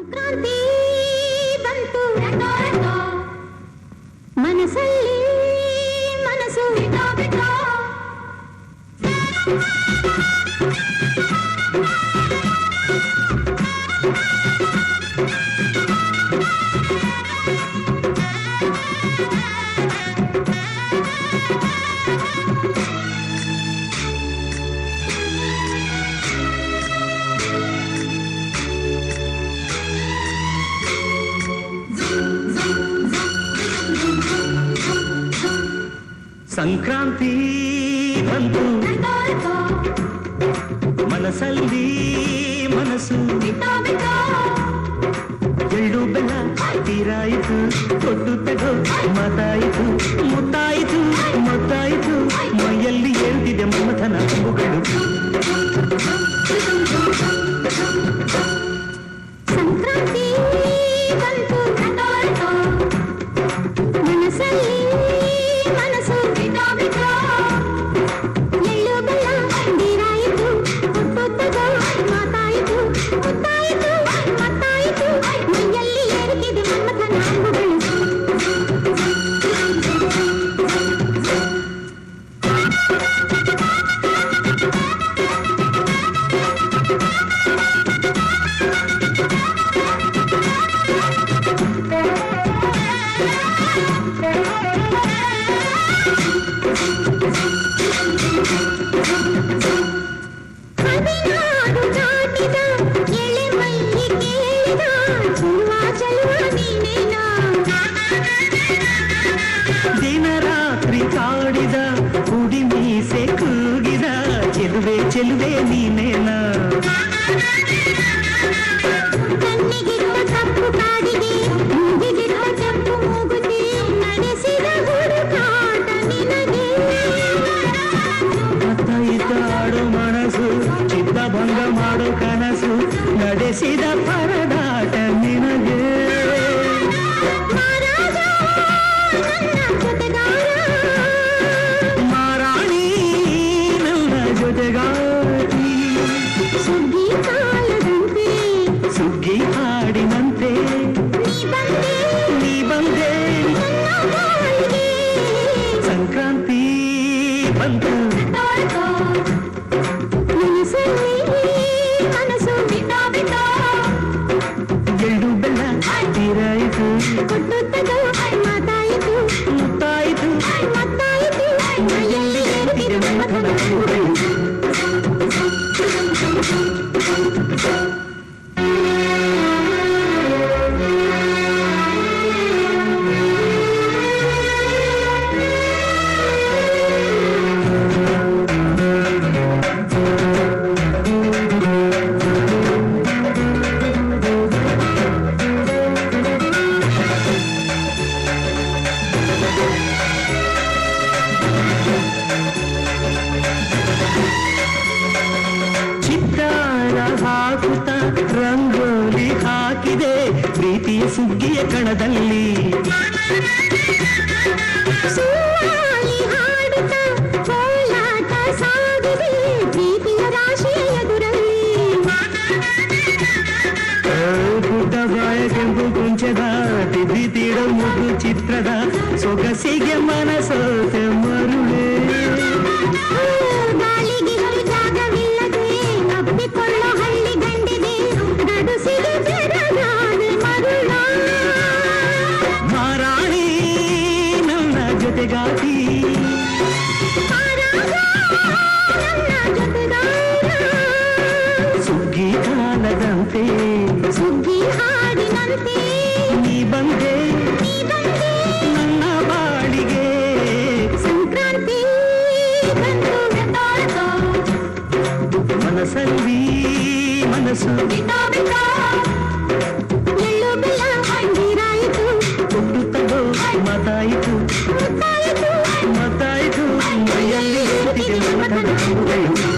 ಸಂಕ್ರಾಂತಿ ಬಂತು ಮನಸ್ಸಲ್ಲಿ ಮನಸ್ಸು ಸಂಕ್ರಾಂತಿ ಬಂತು ಮನಸ್ಸಲ್ಲಿ ಮನಸ್ಸು ಎಳ್ಳು ಬೆಲ್ಲ ತೀರಾಯಿತು ಕೊಟ್ಟು ತಗೋ ಮಾತಾಯಿತು ಮುತ್ತಾಯಿತು ಮತ್ತಾಯಿತು ಮೈಯಲ್ಲಿ ಹೇಳ್ತಿದೆ ಮಮಥನ ಅಂಬುಗಳು ಸಂಕ್ರಾಂತಿ ಬಂತು ಮನಸ್ಸಲ್ಲಿ ಮನಸ್ಸು ಎಳ್ಳು ಬೆಲ್ಲ ತೀರಾಯಿತು ಕೊಟ್ಟು ತಗೋ ಮಾತಾಯಿತು ಮುತ್ತಾಯಿತು ಮತ್ತಾಯಿತು ಮೈಯಲ್ಲಿ ಏರುತ್ತಿದೆ ಮನ್ಮಥನ ಅಂಬುಗಳು ದಿನರಾತ್ರಿ ಕಾಡಿದ ಕುಡಿ ಮೀಸೆ ಕೂಗಿದ ಚೆಲುವೆ ಚೆಲುವೆ ನೀನೇನಾ ಕಣ್ಣಿಗಿರುವ ಕಪ್ಪು ಕಾಡಿಗೆ ಮೂಗಿಗಿರುವ ಕೆಂಪು ಮೂಗುತಿ ನಡೆಸಿದ ಹುಡುಕಾಟ ನಿನಗೆ ಮತ್ತಾಯಿತ ಆಡೋ ಮನಸ್ಸು ಚಿತ್ತ ಭಂಗ ಮಾಡೋ ಕನಸು ನಡೆಸಿದ ಪರದಾಟ ನಿನಗೆ ಮಹಾರಾಜ ನನ್ನ ಜೊತೆಗಾರ ಮಾರಾಣಿ ನನ್ನ ಜೊತೆಗಾರಿ ಸುಗ್ಗಿ ಕಾಲದಂತೆ ಸುಗ್ಗಿ ಹಾಡಿನಂತೆ ನೀ ಬಂದೆ ನೀ ಬಂದೆ ನನ್ನ ಬಾಳಿಗೆ ಸಂಕ್ರಾಂತಿ ಬಂತು ಮನಸ್ಸಲ್ಲಿ ಮನಸ್ಸು ಎಳ್ಳು ಬೆಲ್ಲ ತೀರಾಯಿತು ಕೊಟ್ಟು ತಗೋ ಮಾತಾಯಿತು ಮುತ್ತಾಯಿತು ಮತ್ತಾಯಿತು ಮೈಯಲ್ಲಿ ಏರುತ್ತಿದೆ ಮನ್ಮಥನ ಅಂಬುಗಳು ಚಿತ್ತಾರ ಹಾಕುತ್ತ ರಂಗೋಲಿ ಹಾಕಿದೆ ಪ್ರೀತಿಯ ಸುಗ್ಗಿಯ ಕಣದಲ್ಲಿ ಸುವಾಲಿ ಹಾಡುತ್ತ ಕೋಲಾಟ ಸಾಗಿದೆ ಪ್ರೀತಿಯ ರಾಶಿಯ ಎದುರಲ್ಲಿ ಗುಡ್ಡ ಬಾಯ ಕೆಂಪು ಕುಂಚದ ತಿದ್ದಿ ತೀಡ ಮುದ್ದು ಚಿತ್ರದ ಸೊಗಸಿಗೆ ಮನಸೋತೆ ಮರುಳೆ ಗಾಳಿಗಿಷ್ಟು ಜಾಗವಿಲ್ಲದೆ ಅಪ್ಪಿಕೊಳ್ಳೋ ಹಳ್ಳಿ ಗಂಡಿದೆ ಗಡುಸಿಗೆ ಬೆರಗಾದೆ ಮರುಳ ಮಾರಾಣಿ ನನ್ನ ಜೊತೆಗಾತಿ ಮಹಾರಾಜ ನನ್ನ ಜೊತೆಗಾರ ಸುಗ್ಗಿ ಕಾಲದಂತೆ ಸುಗ್ಗಿ ಹಾಡಿನಂತೆ ನೀ ಬಂದೆ ನನ್ನ ಬಾಳಿಗೆ ಸಂಕ್ರಾಂತಿ ಬಂತು ಮನಸ್ಸಲ್ಲಿ ಮನಸ್ಸು ಎಳ್ಳು ಬೆಲ್ಲ ನೀರಾಯಿತು ಕೊಟ್ಟು ತಗೋ ಮಾತಾಯಿತು ಮುತ್ತಾಯಿತು ಮತ್ತಾಯಿತು ಮೈಯಲ್ಲಿ ಹೇಳ್ತಿದೆ ಮಮಥನ ಅಂಬುಗಳು